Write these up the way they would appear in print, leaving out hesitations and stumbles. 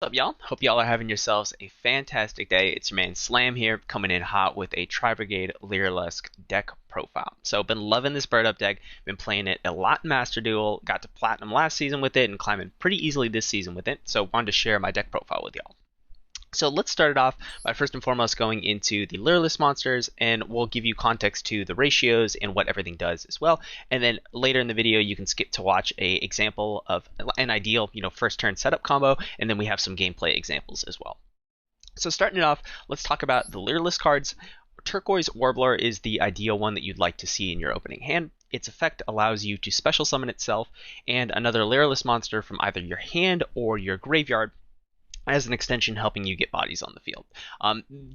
What's up, y'all? Hope y'all are having yourselves a fantastic day. It's your man Slam here, coming in hot with a Tri-Brigade Lyrilusc deck profile. So, been loving this bird up deck, been playing it a lot in Master Duel, got to Platinum last season with it, and climbing pretty easily this season with it, so wanted to share my deck profile with y'all. So let's start it off by first and foremost going into the Lyrilusc monsters, and we'll give you context to the ratios and what everything does as well. And then later in the video, you can skip to watch a example of an ideal, first turn setup combo, and then we have some gameplay examples as well. So starting it off, let's talk about the Lyrilusc cards. Turquoise Warbler is the ideal one that you'd like to see in your opening hand. Its effect allows you to special summon itself and another Lyrilusc monster from either your hand or your graveyard, as an extension helping you get bodies on the field.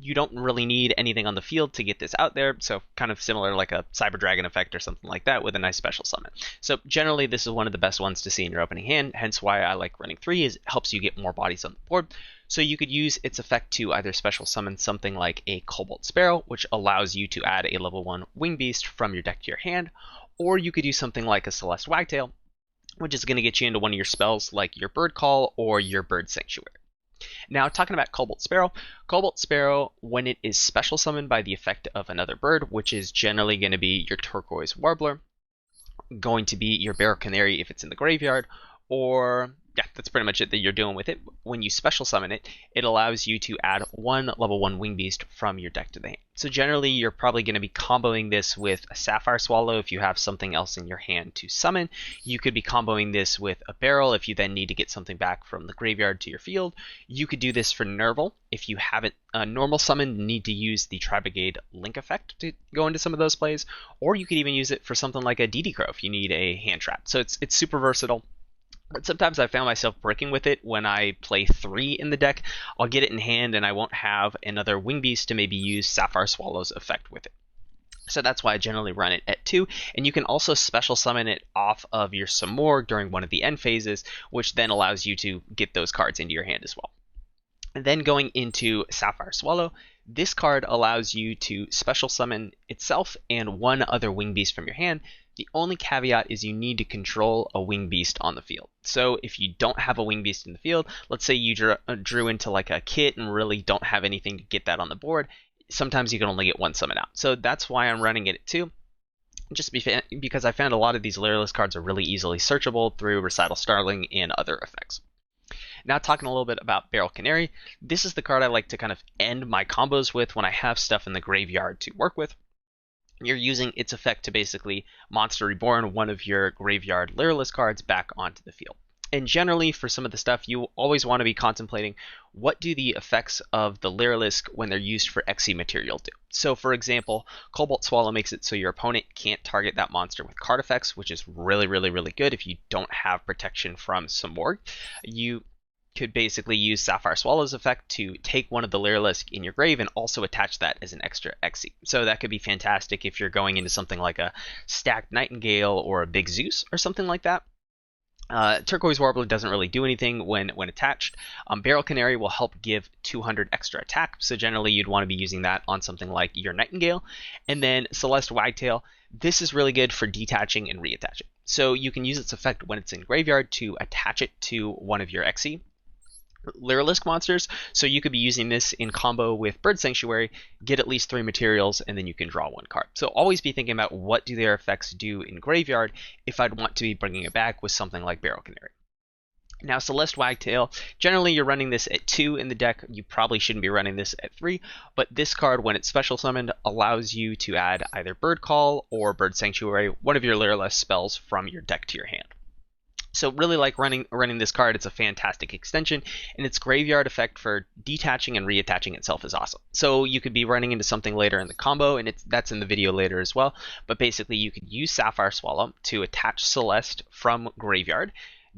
You don't really need anything on the field to get this out there, so kind of similar like a Cyber Dragon effect or something like that with a nice special summon. So generally this is one of the best ones to see in your opening hand, hence why I like running 3, is it helps you get more bodies on the board. So you could use its effect to either special summon something like a Cobalt Sparrow, which allows you to add a level 1 Wing Beast from your deck to your hand, or you could use something like a Celeste Wagtail, which is going to get you into one of your spells like your Bird Call or your Bird Sanctuary. Now, talking about Cobalt Sparrow, when it is special summoned by the effect of another bird, which is generally going to be your Turquoise Warbler, going to be your Barrel Canary if it's in the graveyard, or yeah, that's pretty much it that you're doing with it. When you special summon it, it allows you to add one level 1 Wing Beast from your deck to the hand. So generally, you're probably going to be comboing this with a Sapphire Swallow if you have something else in your hand to summon. You could be comboing this with a Barrel if you then need to get something back from the graveyard to your field. You could do this for Nerval if you haven't normal summoned, need to use the Tri-Brigade Link effect to go into some of those plays. Or you could even use it for something like a DD Crow if you need a hand trap. So it's super versatile. But sometimes I found myself bricking with it when I play 3 in the deck. I'll get it in hand and I won't have another Wing Beast to maybe use Sapphire Swallow's effect with it. So that's why I generally run it at 2, and you can also special summon it off of your Samorg during one of the end phases, which then allows you to get those cards into your hand as well. And then going into Sapphire Swallow, this card allows you to special summon itself and one other Wing Beast from your hand. The only caveat is you need to control a Wing Beast on the field. So if you don't have a Wing Beast in the field, let's say you drew into like a kit and really don't have anything to get that on the board, sometimes you can only get one summon out. So that's why I'm running it at 2. Just because I found a lot of these Lyrilusc cards are really easily searchable through Recital Starling and other effects. Now talking a little bit about Barrel Canary, this is the card I like to kind of end my combos with when I have stuff in the graveyard to work with. You're using its effect to basically Monster Reborn one of your graveyard Lyrilusc cards back onto the field. And generally, for some of the stuff, you always want to be contemplating what do the effects of the Lyrilusc when they're used for XE material do. So for example, Cobalt Swallow makes it so your opponent can't target that monster with card effects, which is really, really, really good if you don't have protection from Samorg. You could basically use Sapphire Swallow's effect to take one of the Lyrilusc in your grave and also attach that as an extra XE. So that could be fantastic if you're going into something like a stacked Nightingale or a Big Zeus or something like that. Turquoise Warbler doesn't really do anything when attached. Barrel Canary will help give 200 extra attack, so generally you'd want to be using that on something like your Nightingale. And then Celeste Wagtail, this is really good for detaching and reattaching. So you can use its effect when it's in graveyard to attach it to one of your XE Lyrilusc monsters, so you could be using this in combo with Bird Sanctuary, get at least 3 materials, and then you can draw 1 card. So always be thinking about what do their effects do in graveyard if I'd want to be bringing it back with something like Barrel Canary. Now Celeste Wagtail, generally you're running this at 2 in the deck, you probably shouldn't be running this at 3, but this card when it's special summoned allows you to add either Bird Call or Bird Sanctuary, one of your Lyrilusc spells from your deck to your hand. So really like running this card. It's a fantastic extension, and its graveyard effect for detaching and reattaching itself is awesome. So you could be running into something later in the combo, and that's in the video later as well. But basically you could use Sapphire Swallow to attach Celeste from graveyard,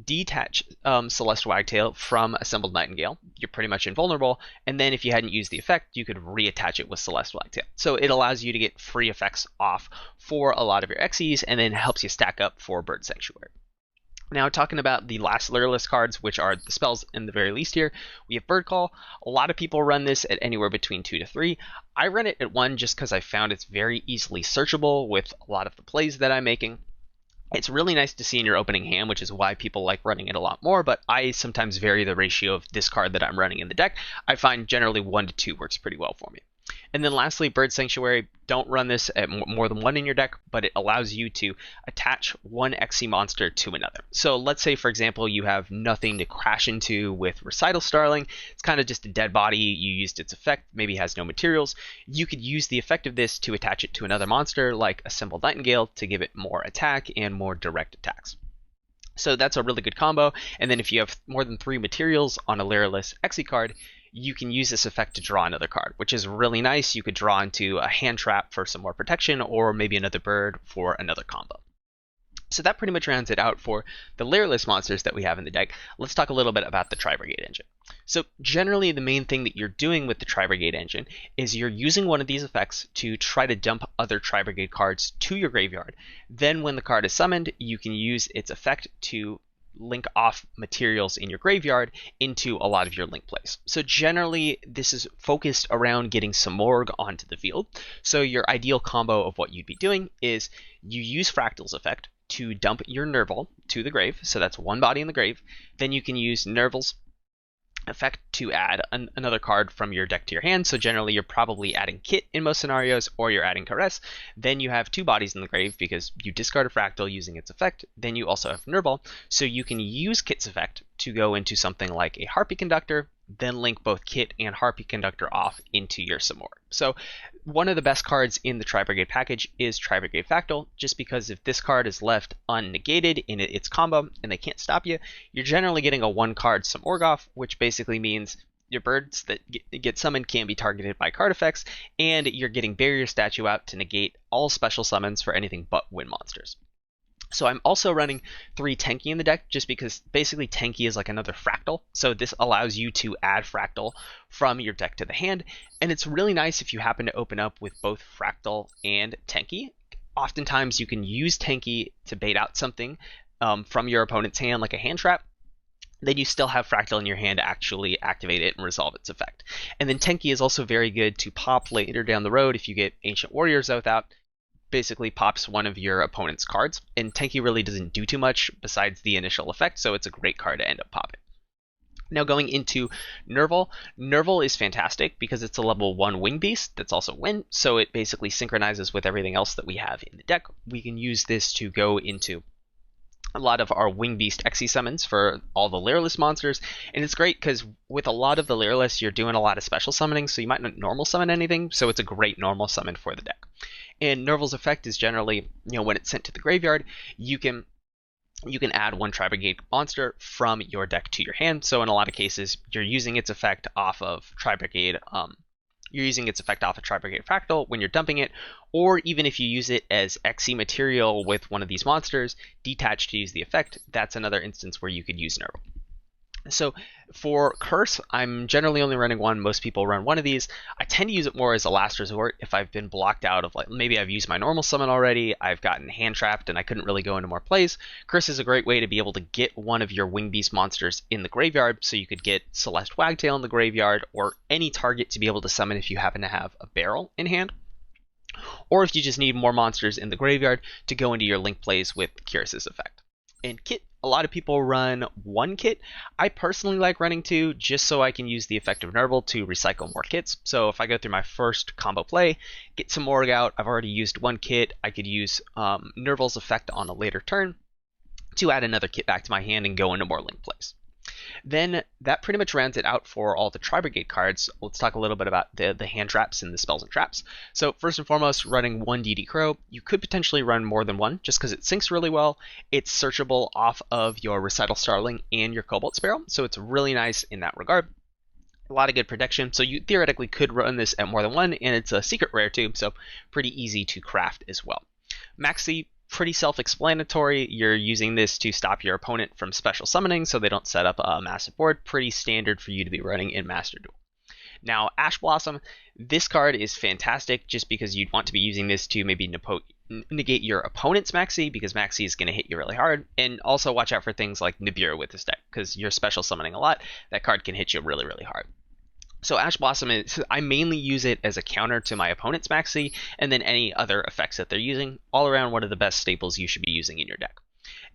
detach Celeste Wagtail from Assembled Nightingale. You're pretty much invulnerable, and then if you hadn't used the effect, you could reattach it with Celeste Wagtail. So it allows you to get free effects off for a lot of your XEs, and then helps you stack up for Bird Sanctuary. Now, talking about the last Lyrilusc cards, which are the spells in the very least here, we have Bird Call. A lot of people run this at anywhere between 2 to 3. I run it at 1 just because I found it's very easily searchable with a lot of the plays that I'm making. It's really nice to see in your opening hand, which is why people like running it a lot more, but I sometimes vary the ratio of this card that I'm running in the deck. I find generally 1 to 2 works pretty well for me. And then lastly, Bird Sanctuary. Don't run this at more than one in your deck, but it allows you to attach one XC monster to another. So let's say, for example, you have nothing to crash into with Recital Starling. It's kind of just a dead body. You used its effect, maybe has no materials. You could use the effect of this to attach it to another monster, like Assembled Nightingale, to give it more attack and more direct attacks. So that's a really good combo. And then if you have more than 3 materials on a Lyrilusc XC card, you can use this effect to draw another card, which is really nice. You could draw into a hand trap for some more protection, or maybe another bird for another combo. So that pretty much rounds it out for the Lyrilusc monsters that we have in the deck. Let's talk a little bit about the Tri-Brigade engine. So generally the main thing that you're doing with the Tri-Brigade engine is you're using one of these effects to try to dump other Tri-Brigade cards to your graveyard. Then when the card is summoned, you can use its effect to link off materials in your graveyard into a lot of your link plays. So generally this is focused around getting some Morg onto the field. So your ideal combo of what you'd be doing is you use Fractal's effect to dump your Nerval to the grave. So that's one body in the grave. Then you can use Nerval's effect to add another card from your deck to your hand. So generally you're probably adding Kit in most scenarios, or you're adding Caress. Then you have 2 bodies in the grave because you discard a Fractal using its effect. Then you also have Nerval, so you can use Kit's effect to go into something like a Harpy Conductor, then link both Kit and Harpy Conductor off into your Samor. So one of the best cards in the Tri-Brigade package is Tri-Brigade Fractal, just because if this card is left unnegated in its combo and they can't stop you, you're generally getting a 1-card Samorgoth, which basically means your birds that get summoned can't be targeted by card effects, and you're getting Barrier Statue out to negate all special summons for anything but wind monsters. So I'm also running 3 Tenki in the deck, just because basically Tenki is like another Fractal. So this allows you to add Fractal from your deck to the hand. And it's really nice if you happen to open up with both Fractal and Tenki. Oftentimes you can use Tenki to bait out something from your opponent's hand, like a hand trap. Then you still have Fractal in your hand to actually activate it and resolve its effect. And then Tenki is also very good to pop later down the road if you get Ancient Warrior's Oath out. Basically pops one of your opponent's cards, and Tenki really doesn't do too much besides the initial effect, so it's a great card to end up popping. Now going into Nerval. Nerval is fantastic because it's a level 1 wing beast that's also wind, so it basically synchronizes with everything else that we have in the deck. We can use this to go into a lot of our Wing Beast XC summons for all the Lyrilusc monsters, and it's great because with a lot of the Lyrilusc you're doing a lot of special summoning, so you might not normal summon anything, so it's a great normal summon for the deck. And Nerval's effect is generally, when it's sent to the graveyard, you can add 1 Tri-Brigade monster from your deck to your hand. So in a lot of cases, you're using its effect off of Tri-Brigade. You're using its effect off of Tri-Brigade Fractal when you're dumping it, or even if you use it as XC material with one of these monsters, detached to use the effect, that's another instance where you could use Nerval. So for Curse, I'm generally only running 1. Most people run 1 of these. I tend to use it more as a last resort if I've been blocked out of, like, maybe I've used my normal summon already, I've gotten hand trapped and I couldn't really go into more plays. Curse is a great way to be able to get one of your Wing Beast monsters in the graveyard, so you could get Celeste Wagtail in the graveyard, or any target to be able to summon if you happen to have a barrel in hand. Or if you just need more monsters in the graveyard to go into your link plays with Curse's effect. And Kit, a lot of people run 1 Kit. I personally like running 2 just so I can use the effect of Nerval to recycle more kits. So if I go through my first combo play, get some Morg out, I've already used 1 Kit, I could use Nerval's effect on a later turn to add another Kit back to my hand and go into more link plays. Then that pretty much rounds it out for all the Tri-Brigade cards. Let's talk a little bit about the hand traps and the spells and traps. So first and foremost, running 1 DD Crow. You could potentially run more than 1 just because it syncs really well. It's searchable off of your Recital Starling and your Cobalt Sparrow, so it's really nice in that regard. A lot of good protection, so you theoretically could run this at more than 1, and it's a secret rare too, so pretty easy to craft as well. Maxi, pretty self-explanatory. You're using this to stop your opponent from special summoning so they don't set up a massive board. Pretty standard for you to be running in Master Duel. Now, Ash Blossom, this card is fantastic just because you'd want to be using this to maybe negate your opponent's Maxi, because Maxi is going to hit you really hard. And also watch out for things like Nibiru with this deck, because you're special summoning a lot. That card can hit you really, really hard. So Ash Blossom is, I mainly use it as a counter to my opponent's Maxi, and then any other effects that they're using. All around one of the best staples you should be using in your deck.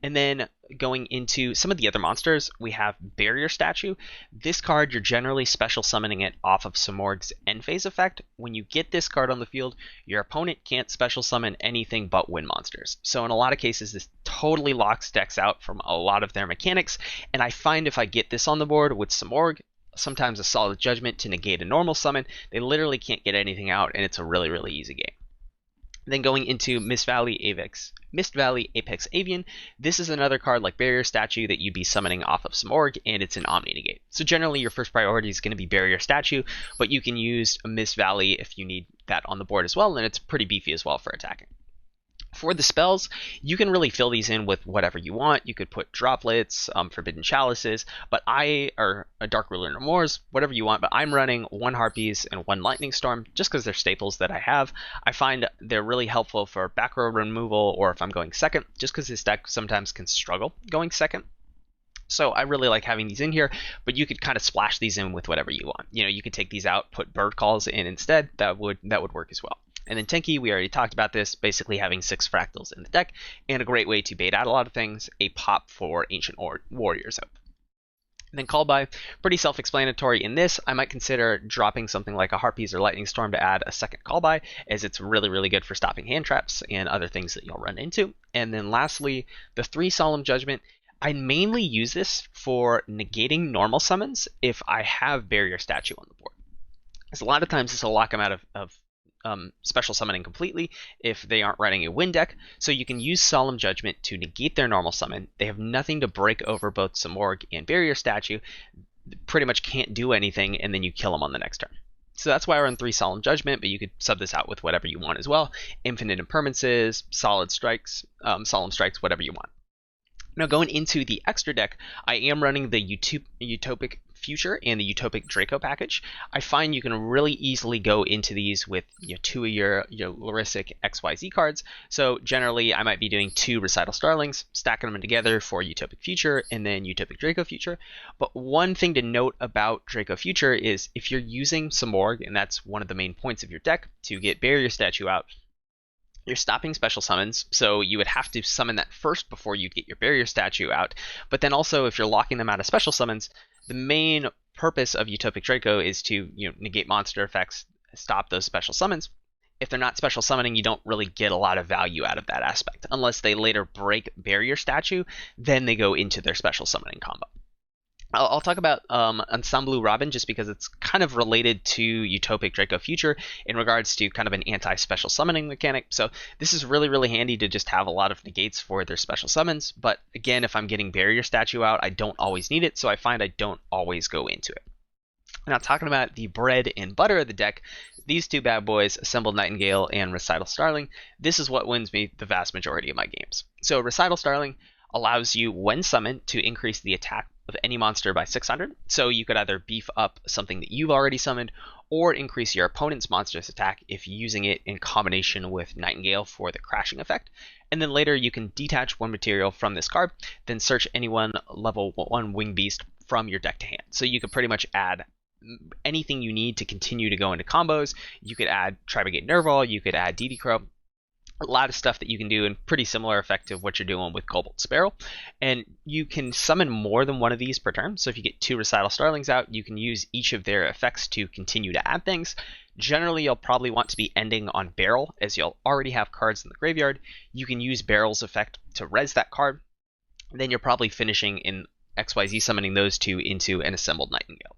And then going into some of the other monsters, we have Barrier Statue. This card, you're generally special summoning it off of Simorgh's end phase effect. When you get this card on the field, your opponent can't special summon anything but wind monsters. So in a lot of cases, this totally locks decks out from a lot of their mechanics. And I find if I get this on the board with Simorgh, sometimes a Solid Judgment to negate a normal summon, they literally can't get anything out, and it's a really, really easy game. Then going into Mist Valley Apex Avian, this is another card like Barrier Statue that you'd be summoning off of Simorgh, and it's an Omni Negate. So generally your first priority is going to be Barrier Statue, but you can use Mist Valley if you need that on the board as well, and it's pretty beefy as well for attacking. For the spells, you can really fill these in with whatever you want. You could put droplets, forbidden chalices, or a Dark Ruler no mores, whatever you want, but I'm running 1 Harpies and 1 Lightning Storm just because they're staples that I have. I find they're really helpful for back row removal or if I'm going second, just because this deck sometimes can struggle going second. So I really like having these in here, but you could kind of splash these in with whatever you want. You know, you could take these out, put Bird Calls in instead. That would work as well. And then Tenki, we already talked about this, basically having 6 fractals in the deck, and a great way to bait out a lot of things, a pop for Ancient Warriors. And then Call By, pretty self-explanatory in this. I might consider dropping something like a Harpies or Lightning Storm to add a second Call By, as it's really, really good for stopping hand traps and other things that you'll run into. And then lastly, the 3 Solemn Judgment. I mainly use this for negating normal summons if I have Barrier Statue on the board. Because a lot of times this will lock them out of special summoning completely if they aren't running a wind deck. So you can use Solemn Judgment to negate their normal summon. They have nothing to break over both Simorgh and Barrier Statue. Pretty much can't do anything, and then you kill them on the next turn. So that's why I run 3 Solemn Judgment, but you could sub this out with whatever you want as well. Infinite Impermanences, Solid Strikes, Solemn Strikes, whatever you want. Now going into the extra deck, I am running the Utopic Future and the Utopic Draco package. I find you can really easily go into these with 2 of your Lyrilusc XYZ cards. So generally I might be doing 2 Recital Starlings, stacking them together for Utopic Future and then Utopic Draco Future. But one thing to note about Draco Future is if you're using Simorgh, and that's one of the main points of your deck, to get Barrier Statue out, you're stopping special summons, so you would have to summon that first before you get your Barrier Statue out. But then also, if you're locking them out of special summons, the main purpose of Utopic Draco is to negate monster effects, stop those special summons. If they're not special summoning, you don't really get a lot of value out of that aspect. Unless they later break Barrier Statue, then they go into their special summoning combo. I'll talk about Ensemble Robin just because it's kind of related to Utopic Draco Future in regards to kind of an anti-special summoning mechanic. So this is really, really handy to just have a lot of negates for their special summons. But again, if I'm getting Barrier Statue out, I don't always need it, so I find I don't always go into it. Now talking about the bread and butter of the deck, these 2 bad boys, Assembled Nightingale and Recital Starling, this is what wins me the vast majority of my games. So Recital Starling allows you, when summoned, to increase the attack of any monster by 600. So you could either beef up something that you've already summoned or increase your opponent's monster's attack if using it in combination with Nightingale for the crashing effect. And then later you can detach 1 material from this card, then search any one level 1 wing beast from your deck to hand. So you could pretty much add anything you need to continue to go into combos. You could add Tri-Brigade Nerval, you could add DD Crow. A lot of stuff that you can do and pretty similar effect to what you're doing with Cobalt Sparrow. And you can summon more than one of these per turn. So if you get 2 Recital Starlings out, you can use each of their effects to continue to add things. Generally, you'll probably want to be ending on Barrel, as you'll already have cards in the graveyard. You can use Barrel's effect to res that card. Then you're probably finishing in XYZ summoning those 2 into an Assembled Nightingale.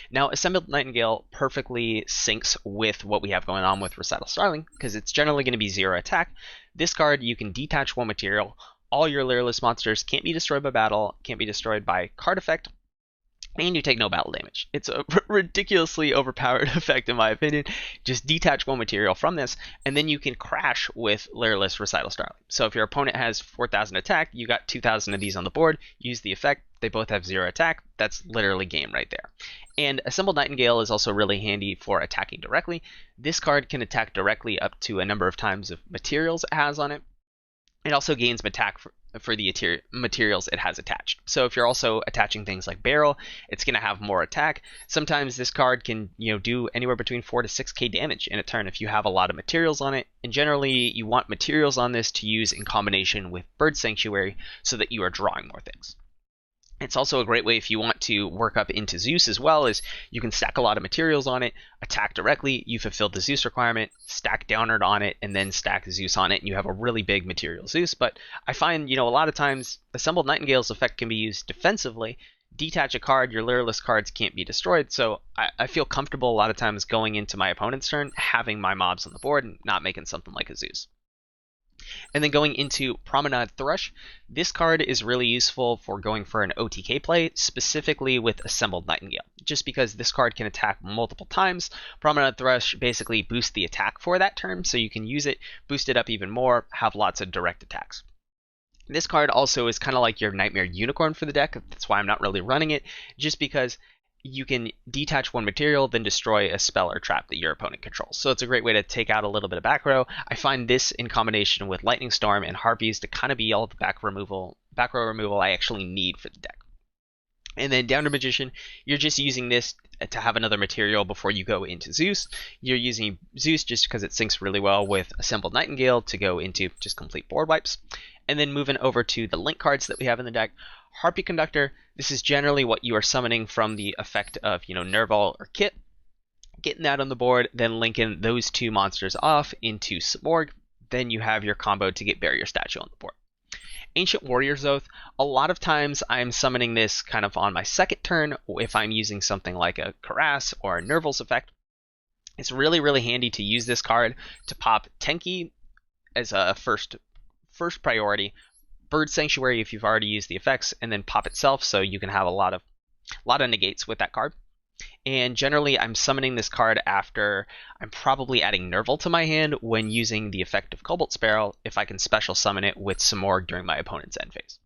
Now, Assembled Nightingale perfectly syncs with what we have going on with Recital Starling, because it's generally going to be 0 attack. This card, you can detach 1 material. All your Lyrilusc monsters can't be destroyed by battle, can't be destroyed by card effect, and you take no battle damage. It's a ridiculously overpowered effect in my opinion. Just detach 1 material from this, and then you can crash with Lyrilusc Recital Starling. So if your opponent has 4,000 attack, you got 2,000 of these on the board, use the effect, they both have 0 attack, that's literally game right there. And Assembled Nightingale is also really handy for attacking directly. This card can attack directly up to a number of times of materials it has on it. It also gains for the materials it has attached. So if you're also attaching things like barrel, it's going to have more attack. Sometimes this card can, do anywhere between 4 to 6k damage in a turn if you have a lot of materials on it. And generally, you want materials on this to use in combination with Bird Sanctuary so that you are drawing more things. It's also a great way if you want to work up into Zeus as well, is you can stack a lot of materials on it, attack directly, you fulfilled the Zeus requirement, stack Downward on it, and then stack Zeus on it, and you have a really big material Zeus. But I find, a lot of times Assembled Nightingale's effect can be used defensively. Detach a card, your Lyrilusc cards can't be destroyed, so I feel comfortable a lot of times going into my opponent's turn, having my mobs on the board, and not making something like a Zeus. And then going into Promenade Thrush, this card is really useful for going for an OTK play, specifically with Assembled Nightingale. Just because this card can attack multiple times, Promenade Thrush basically boosts the attack for that turn, so you can use it, boost it up even more, have lots of direct attacks. This card also is kind of like your Nightmare Unicorn for the deck. That's why I'm not really running it, just because you can detach one material, then destroy a spell or trap that your opponent controls. So it's a great way to take out a little bit of back row. I find this in combination with Lightning Storm and Harpies to kind of be all the back row removal I actually need for the deck. And then Downward Magician, you're just using this to have another material before you go into Zeus. You're using Zeus just because it syncs really well with Assembled Nightingale to go into just complete board wipes. And then moving over to the link cards that we have in the deck, Harpy Conductor, this is generally what you are summoning from the effect of, Nerval or Kit. Getting that on the board, then linking those two monsters off into Simorg. Then you have your combo to get Barrier Statue on the board. Ancient Warrior's Oath, a lot of times I'm summoning this kind of on my second turn if I'm using something like a Karas or a Nerval's effect. It's really, really handy to use this card to pop Tenki as a first priority, Bird Sanctuary if you've already used the effects, and then pop itself so you can have a lot of negates with that card. And generally I'm summoning this card after I'm probably adding Nerval to my hand when using the effect of Cobalt Sparrow if I can special summon it with Simorg during my opponent's end phase.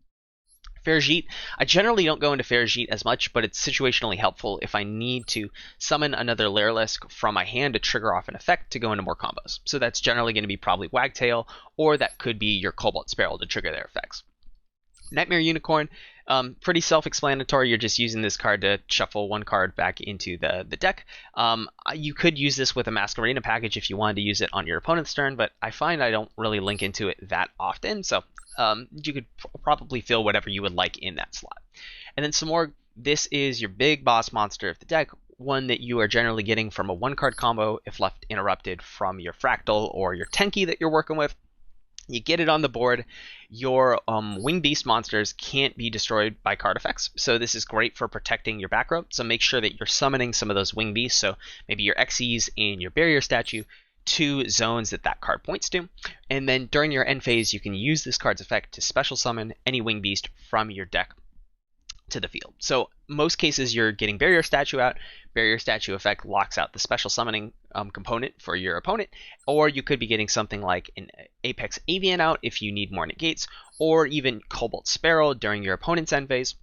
Ferjit, I generally don't go into Ferjit as much, but it's situationally helpful if I need to summon another Lyrilusc from my hand to trigger off an effect to go into more combos. So that's generally going to be probably Wagtail, or that could be your Cobalt Sparrow to trigger their effects. Nightmare Unicorn, pretty self-explanatory. You're just using this card to shuffle one card back into the deck. You could use this with a Masquerena package if you wanted to use it on your opponent's turn, but I find I don't really link into it that often, so you could probably fill whatever you would like in that slot. And then some more, this is your big boss monster of the deck, one that you are generally getting from a one-card combo if left interrupted from your Fractal or your Tenki that you're working with. You get it on the board, your Winged Beast monsters can't be destroyed by card effects, so this is great for protecting your back row. So make sure that you're summoning some of those Winged Beasts, so maybe your Xyz and your Barrier Statue, to zones that card points to. And then during your end phase, you can use this card's effect to special summon any Winged Beast from your deck to the field. So most cases you're getting Barrier Statue out. Barrier Statue effect locks out the special summoning component for your opponent, or you could be getting something like an Apex Avian out if you need more negates, or even Cobalt Sparrow during your opponent's end phase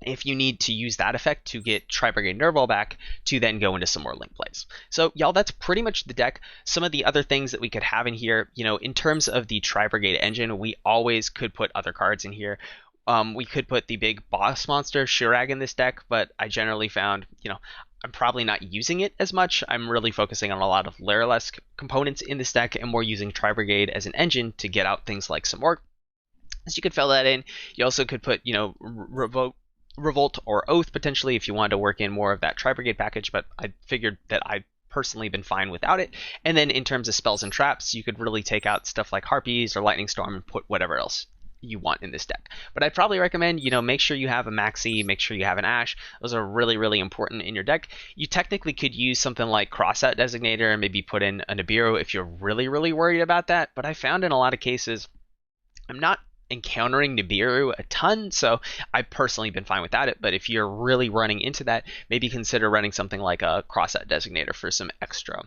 if you need to use that effect to get Tri-Brigade Nerval back to then go into some more link plays. So y'all, that's pretty much the deck. Some of the other things that we could have in here, in terms of the Tri-Brigade engine, we always could put other cards in here. We could put the big boss monster Shirag in this deck, but I generally found, I'm probably not using it as much. I'm really focusing on a lot of Lyrilusc components in this deck, and more using Tri-Brigade as an engine to get out things like some more. So you could fill that in. You also could put, Revolt or Oath potentially if you wanted to work in more of that Tri-Brigade package, but I figured that I'd personally been fine without it. And then in terms of spells and traps, you could really take out stuff like Harpies or Lightning Storm and put whatever else you want in this deck. But I'd probably recommend, make sure you have a Maxi, make sure you have an Ash. Those are really, really important in your deck. You technically could use something like Crossout Designator and maybe put in a Nibiru if you're really, really worried about that. But I found in a lot of cases, I'm not encountering Nibiru a ton, so I've personally been fine without it. But if you're really running into that, maybe consider running something like a Crossout Designator for some extra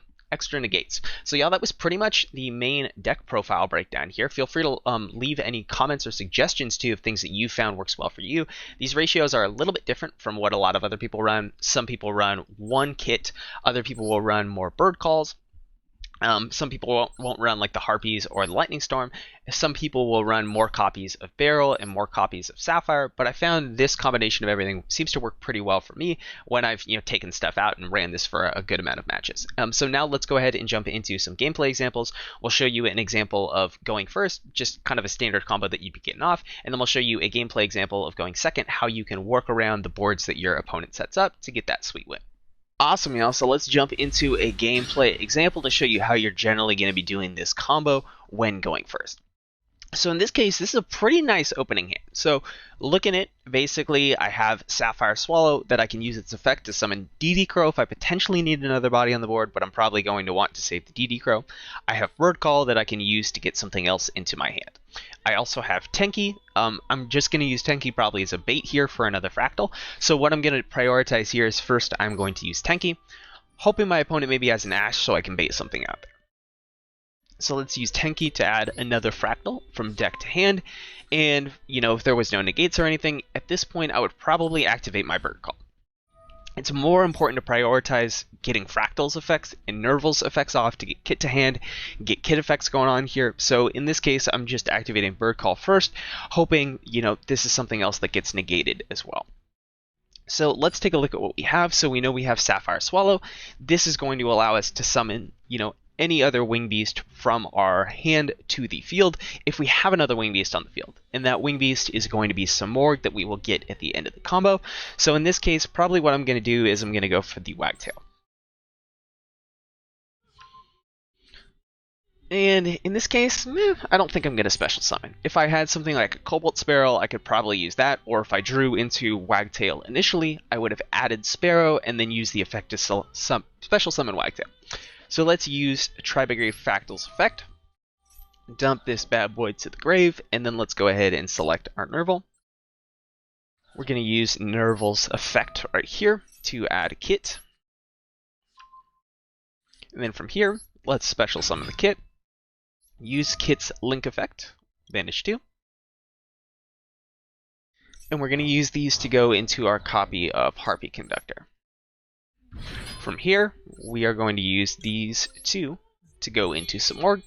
negates. So yeah, that was pretty much the main deck profile breakdown here. Feel free to leave any comments or suggestions too of things that you found works well for you. These ratios are a little bit different from what a lot of other people run. Some people run one kit, other people will run more bird calls. Some people won't run like the Harpies or the Lightning Storm. Some people will run more copies of Beryl and more copies of Sapphire, but I found this combination of everything seems to work pretty well for me when I've taken stuff out and ran this for a good amount of matches. So now let's go ahead and jump into some gameplay examples. We'll show you an example of going first, just kind of a standard combo that you'd be getting off, and then we'll show you a gameplay example of going second, how you can work around the boards that your opponent sets up to get that sweet win. Awesome, y'all. So let's jump into a gameplay example to show you how you're generally going to be doing this combo when going first. So in this case, this is a pretty nice opening hand. So looking at, basically, I have Sapphire Swallow that I can use its effect to summon DD Crow if I potentially need another body on the board, but I'm probably going to want to save the DD Crow. I have Bird Call that I can use to get something else into my hand. I also have Tenki. I'm just going to use Tenki probably as a bait here for another Fractal. So what I'm going to prioritize here is first I'm going to use Tenki, hoping my opponent maybe has an Ash so I can bait something out there. So let's use Tenki to add another Fractal from deck to hand. And, if there was no negates or anything, at this point I would probably activate my Bird Call. It's more important to prioritize getting Fractal's effects and Nerval's effects off to get Kit to hand, get Kit effects going on here. So in this case, I'm just activating Bird Call first, hoping, this is something else that gets negated as well. So let's take a look at what we have. So we know we have Sapphire Swallow. This is going to allow us to summon, any other Wing Beast from our hand to the field if we have another Wing Beast on the field. And that Wing Beast is going to be Samorg that we will get at the end of the combo. So in this case, probably what I'm going to do is I'm going to go for the Wagtail. And in this case, I don't think I'm going to special summon. If I had something like a Cobalt Sparrow, I could probably use that, or if I drew into Wagtail initially, I would have added Sparrow and then used the effect to special summon Wagtail. So let's use Tri-Brigade Fractal's effect, dump this bad boy to the grave, and then let's go ahead and select our Nerval. We're going to use Nerval's effect right here to add Kit. And then from here, let's special summon the Kit. Use Kit's Link effect, Vanish 2. And we're going to use these to go into our copy of Harpy Conductor. From here, we are going to use these two to go into Samorg.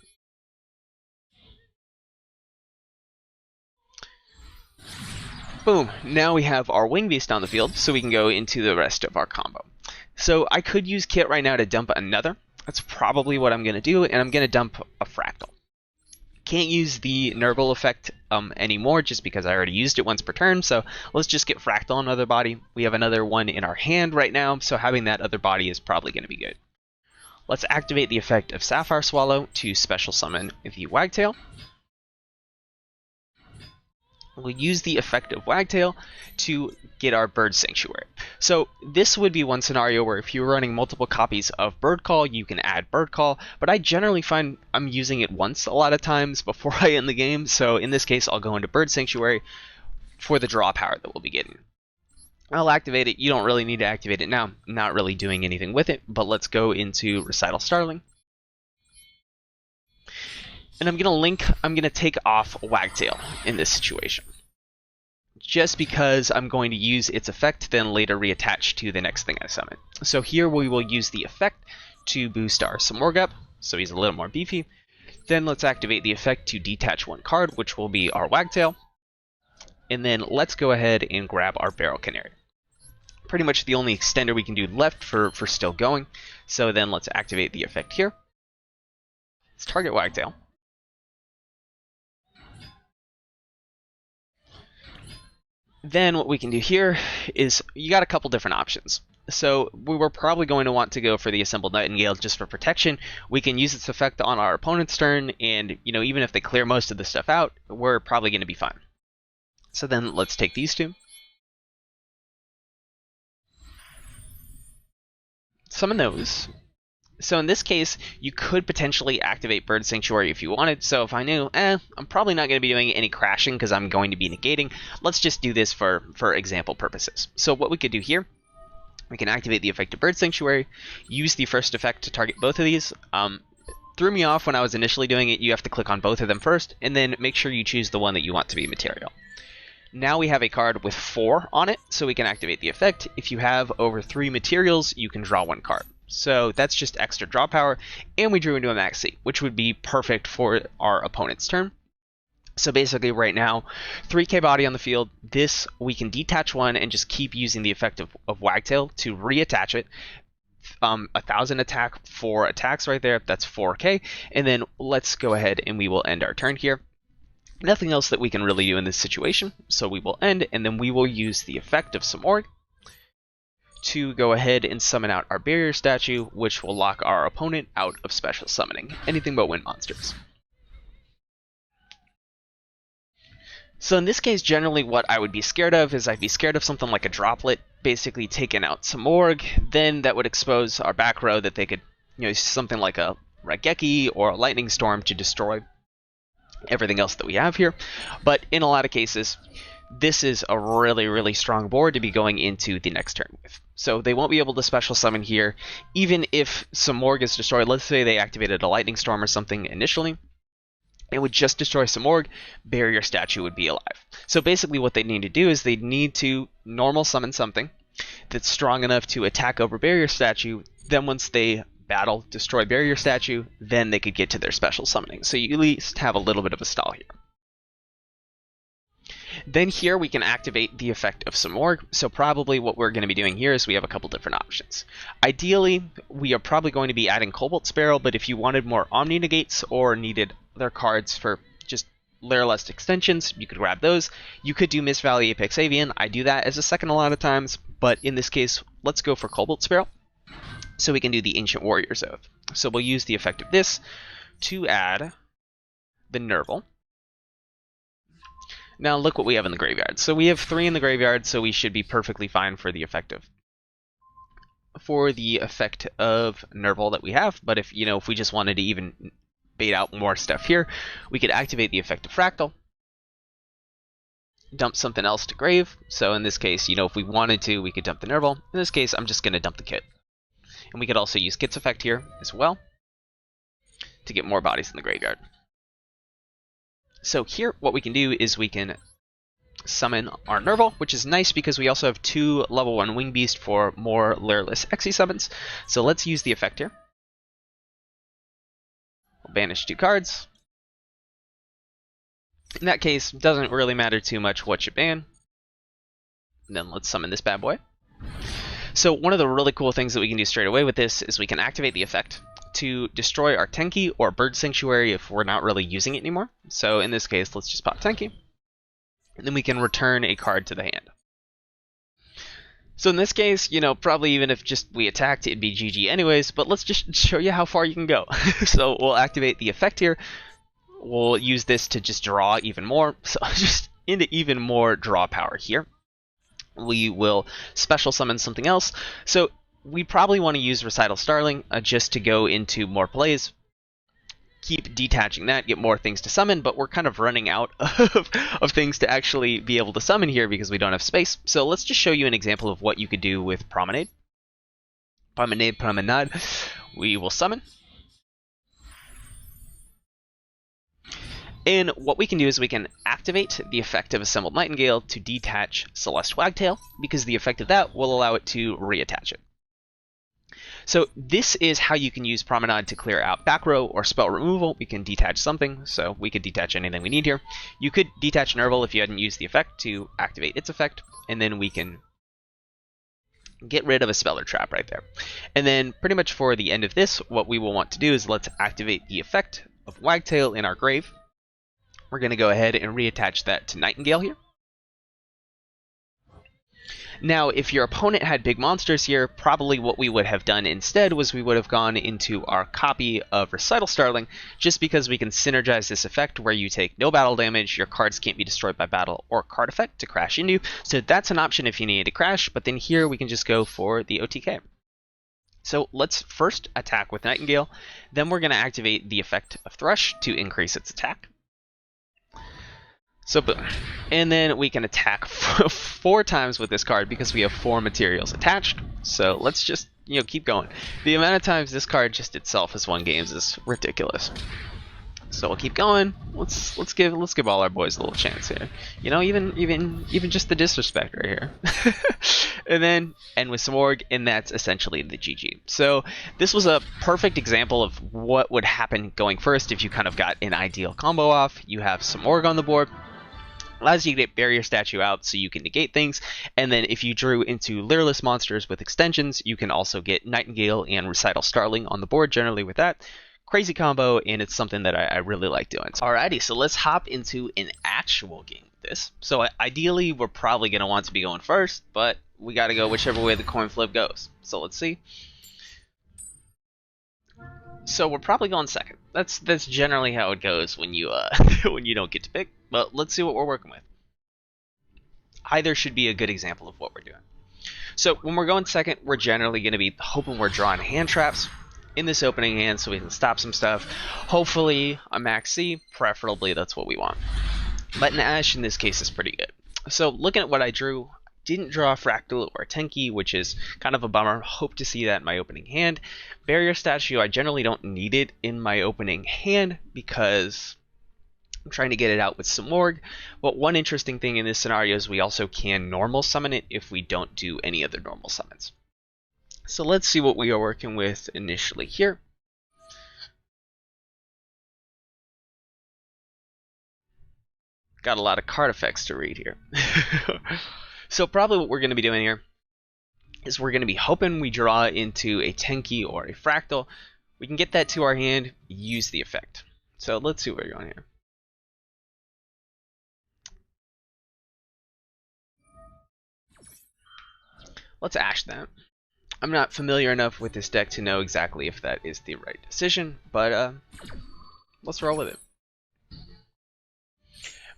Boom, now we have our Wing Beast on the field, so we can go into the rest of our combo. So I could use Kit right now to dump another. That's probably what I'm going to do, and I'm going to dump a Fractal. Can't use the Nerval effect anymore just because I already used it once per turn, so let's just get Fractal on another body. We have another one in our hand right now, so having that other body is probably going to be good. Let's activate the effect of Sapphire Swallow to special summon the Wagtail. We'll use the effect of Wagtail to get our Bird Sanctuary. So this would be one scenario where if you're running multiple copies of Bird Call, you can add Bird Call, but I generally find I'm using it once a lot of times before I end the game, so in this case I'll go into Bird Sanctuary for the draw power that we'll be getting. I'll activate it. You don't really need to activate it now. I'm not really doing anything with it, but let's go into Recital Starling. And I'm going to take off Wagtail in this situation. Just because I'm going to use its effect, then later reattach to the next thing I summon. So here we will use the effect to boost our Samorg up, so he's a little more beefy. Then let's activate the effect to detach one card, which will be our Wagtail. And then let's go ahead and grab our Beryl Canary. Pretty much the only extender we can do left for still going. So then let's activate the effect here. Let's target Wagtail. Then what we can do here is, you got a couple different options. So we were probably going to want to go for the Assembled Nightingale just for protection. We can use its effect on our opponent's turn, and even if they clear most of the stuff out, we're probably going to be fine. So then let's take these two. Summon those. So in this case, you could potentially activate Bird Sanctuary if you wanted. So if I knew, I'm probably not going to be doing any crashing because I'm going to be negating, let's just do this for example purposes. So what we could do here, we can activate the effect of Bird Sanctuary, use the first effect to target both of these. Threw me off when I was initially doing it. You have to click on both of them first, and then make sure you choose the one that you want to be material. Now we have a card with 4 on it, so we can activate the effect. If you have over 3 materials, you can draw 1 card. So that's just extra draw power, and we drew into a maxi, which would be perfect for our opponent's turn. So basically right now, 3k body on the field. This, we can detach one and just keep using the effect of Wagtail to reattach it. 1,000 attack, 4 attacks right there. That's 4k. And then let's go ahead and we will end our turn here. Nothing else that we can really do in this situation. So we will end, and then we will use the effect of Samorg to go ahead and summon out our barrier statue, which will lock our opponent out of special summoning anything but wind monsters. So in this case, generally what I would be scared of is I'd be scared of something like a droplet, basically taking out Samorg. Then that would expose our back row that they could, something like a Raigeki or a Lightning Storm to destroy everything else that we have here. But in a lot of cases, this is a really, really strong board to be going into the next turn with. So they won't be able to special summon here, even if Samorg is destroyed. Let's say they activated a Lightning Storm or something initially. It would just destroy Samorg, barrier statue would be alive. So basically what they need to do is they need to normal summon something that's strong enough to attack over barrier statue. Then once they battle, destroy barrier statue, then they could get to their special summoning. So you at least have a little bit of a stall here. Then here we can activate the effect of Samorg. So probably what we're going to be doing here is we have a couple different options. Ideally, we are probably going to be adding Cobalt Sparrow, but if you wanted more Omni Negates or needed their cards for just Lyrilusc extensions, you could grab those. You could do Mist Valley Apex Avian. I do that as a second a lot of times, but in this case, let's go for Cobalt Sparrow so we can do the Ancient Warrior's Oath. So we'll use the effect of this to add the Nerval. Now look what we have in the graveyard. So we have 3 in the graveyard, so we should be perfectly fine for the effect of Nerval that we have. But if we just wanted to even bait out more stuff here, we could activate the effect of Fractal, dump something else to grave. So in this case, if we wanted to, we could dump the Nerval. In this case, I'm just going to dump the Kit. And we could also use Kit's effect here as well to get more bodies in the graveyard. So here, what we can do is we can summon our Nerval, which is nice because we also have 2 level 1 Wing Beast for more Lyrilusc Xe summons. So let's use the effect here. We'll banish 2 cards. In that case, doesn't really matter too much what you ban. And then let's summon this bad boy. So one of the really cool things that we can do straight away with this is we can activate the effect to destroy our Tenki or Bird Sanctuary if we're not really using it anymore. So in this case, let's just pop Tenki, and then we can return a card to the hand. So in this case, probably even if just we attacked, it'd be GG anyways, but let's just show you how far you can go. So we'll activate the effect here. We'll use this to just draw even more, so just into even more draw power here. We will special summon something else. So we probably want to use Recital Starling just to go into more plays. Keep detaching that, get more things to summon, but we're kind of running out of things to actually be able to summon here because we don't have space. So let's just show you an example of what you could do with Promenade. Promenade. We will summon. And what we can do is we can activate the effect of Assembled Nightingale to detach Celeste Wagtail, because the effect of that will allow it to reattach it. So this is how you can use Promenade to clear out back row or spell removal. We can detach something, so we could detach anything we need here. You could detach Nerval if you hadn't used the effect to activate its effect, and then we can get rid of a spell or trap right there. And then pretty much for the end of this, what we will want to do is let's activate the effect of Wagtail in our grave. We're going to go ahead and reattach that to Nightingale here. Now, if your opponent had big monsters here, probably what we would have done instead was we would have gone into our copy of Recital Starling, just because we can synergize this effect where you take no battle damage, your cards can't be destroyed by battle or card effect to crash into. So that's an option if you needed to crash, but then here we can just go for the OTK. So let's first attack with Nightingale, then we're going to activate the effect of Thrush to increase its attack. So boom. And then we can attack 4 times with this card because we have 4 materials attached. So let's just, keep going. The amount of times this card just itself has won games is ridiculous. So we'll keep going. Let's give all our boys a little chance here. You know, even just the disrespect right here. And then end with some org, and that's essentially the GG. So this was a perfect example of what would happen going first if you kind of got an ideal combo off. You have some org on the board. Allows you to get barrier statue out so you can negate things, and then if you drew into Lyrilusc monsters with extensions, you can also get Nightingale and Recital Starling on the board generally with that. Crazy combo, and it's something that I really like doing. Alrighty, so let's hop into an actual game with this. So ideally, we're probably going to want to be going first, but we got to go whichever way the coin flip goes. So let's see. So we're probably going second. That's generally how it goes when you when you don't get to pick. But let's see what we're working with. Either should be a good example of what we're doing. So when we're going second, we're generally going to be hoping we're drawing hand traps in this opening hand so we can stop some stuff. Hopefully a max C, preferably that's what we want. But an Ash in this case is pretty good. So looking at what I drew, didn't draw a Fractal or a Tenki, which is kind of a bummer. Hope to see that in my opening hand. Barrier Statue, I generally don't need it in my opening hand because I'm trying to get it out with some org. But one interesting thing in this scenario is we also can normal summon it if we don't do any other normal summons. So let's see what we are working with initially here. Got a lot of card effects to read here. So probably what we're going to be doing here is we're going to be hoping we draw into a Tenki or a Fractal. We can get that to our hand, use the effect. So let's see where we're going here. Let's Ash that. I'm not familiar enough with this deck to know exactly if that is the right decision, but let's roll with it.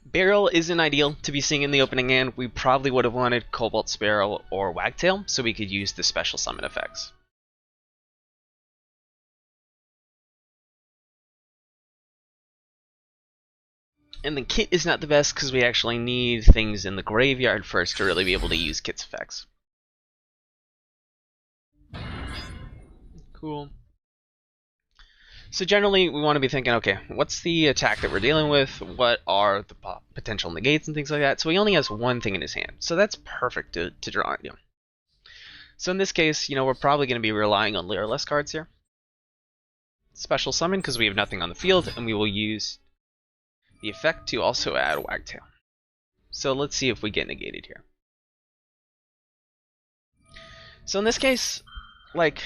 Barrel isn't ideal to be seeing in the opening hand. We probably would have wanted Cobalt Sparrow or Wagtail so we could use the special summon effects. And the kit is not the best because we actually need things in the graveyard first to really be able to use kit's effects. Cool. So generally, we want to be thinking, okay, what's the attack that we're dealing with? What are the potential negates and things like that? So he only has one thing in his hand. So that's perfect to draw on. So in this case, we're probably going to be relying on Lyrilusc cards here. Special summon because we have nothing on the field, and we will use the effect to also add Wagtail. So let's see if we get negated here. So in this case, like...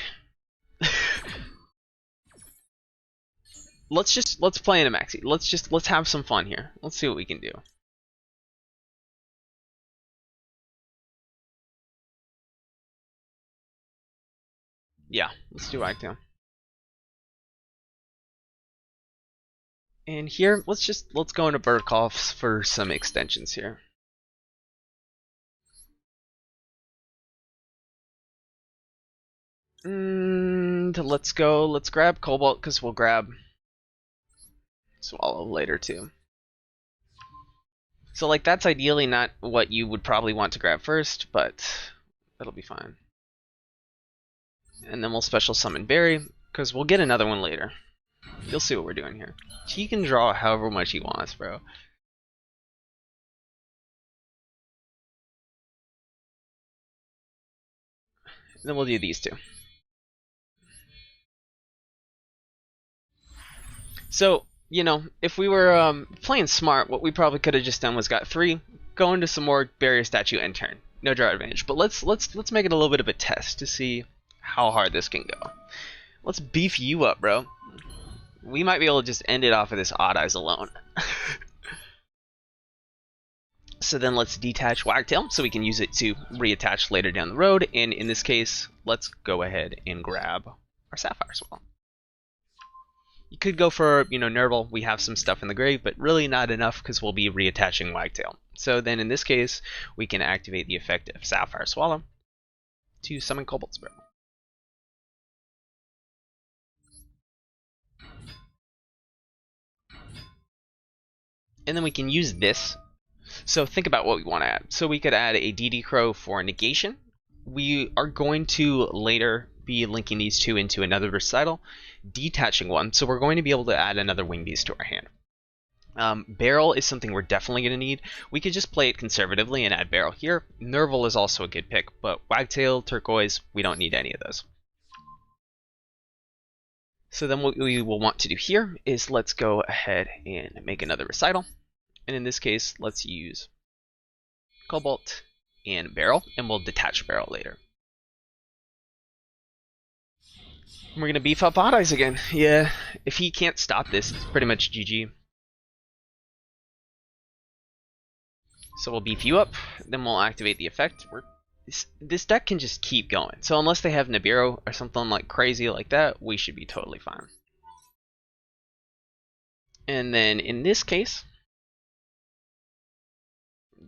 let's play in a maxi. Let's have some fun here. Let's see what we can do. Yeah, let's do Wagtail. And here, let's go into Bird Calls for some extensions here. Let's grab Cobalt because we'll grab Swallow later too. So like that's ideally not what you would probably want to grab first, but that'll be fine. And then we'll special summon Barry because we'll get another one later. You'll see what we're doing here. He can draw however much he wants, bro. And then we'll do these two. So, if we were playing smart, what we probably could have just done was got 3, go into some more barrier statue and turn. No draw advantage. But let's make it a little bit of a test to see how hard this can go. Let's beef you up, bro. We might be able to just end it off of this Odd Eyes alone. So then let's detach Wagtail so we can use it to reattach later down the road. And in this case, let's go ahead and grab our Sapphire Swallow. You could go for, Nerval. We have some stuff in the grave, but really not enough because we'll be reattaching Wagtail. So then in this case, we can activate the effect of Sapphire Swallow to summon Cobalt Sparrow. And then we can use this. So think about what we want to add. So we could add a DD Crow for negation. We are going to later be linking these two into another recital, detaching one, so we're going to be able to add another wing beast to our hand. Barrel is something we're definitely going to need. We could just play it conservatively and add barrel here. Nerval is also a good pick, but Wagtail, Turquoise, we don't need any of those. So then what we will want to do here is let's go ahead and make another recital. And in this case, let's use Cobalt and Barrel, and we'll detach Barrel later. We're going to beef up Odd Eyes again. Yeah, if he can't stop this, it's pretty much GG. So we'll beef you up, then we'll activate the effect. This deck can just keep going. So unless they have Nibiru or something like crazy like that, we should be totally fine. And then in this case,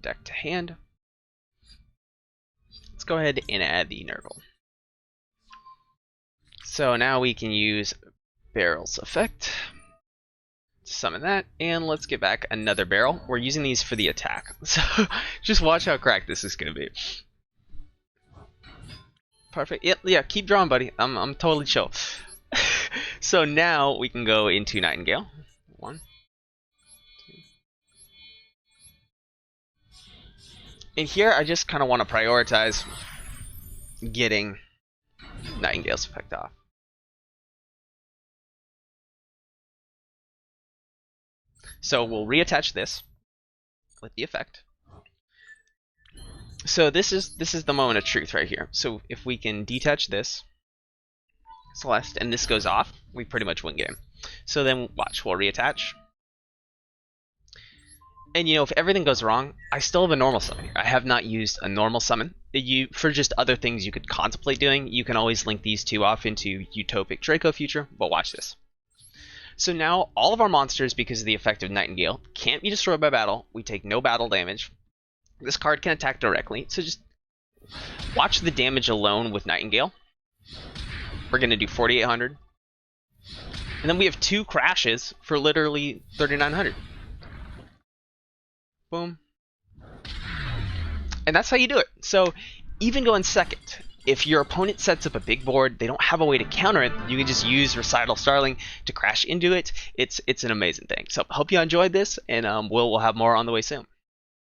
deck to hand. Let's go ahead and add the Nurgle. So now we can use Barrel's effect. Summon that, and let's get back another barrel. We're using these for the attack, so just watch how cracked this is gonna be. Perfect. Yep, yeah, keep drawing, buddy. I'm totally chill. So now we can go into Nightingale. 1, 2. And here I just kind of want to prioritize getting Nightingale's effect off. So we'll reattach this with the effect. So this is the moment of truth right here. So if we can detach this, Celeste, and this goes off, we pretty much win game. So then watch, we'll reattach. And you know, if everything goes wrong, I still have a normal summon. I have not used a normal summon. For just other things you could contemplate doing, you can always link these two off into Utopic Draco Future, but watch this. So now all of our monsters, because of the effect of Nightingale, can't be destroyed by battle. We take no battle damage. This card can attack directly, so just watch the damage alone with Nightingale. We're going to do 4,800. And then we have 2 crashes for literally 3,900. Boom. And that's how you do it. So even going second, if your opponent sets up a big board, they don't have a way to counter it, you can just use Recital Starling to crash into it. It's an amazing thing. So hope you enjoyed this, and we'll have more on the way soon.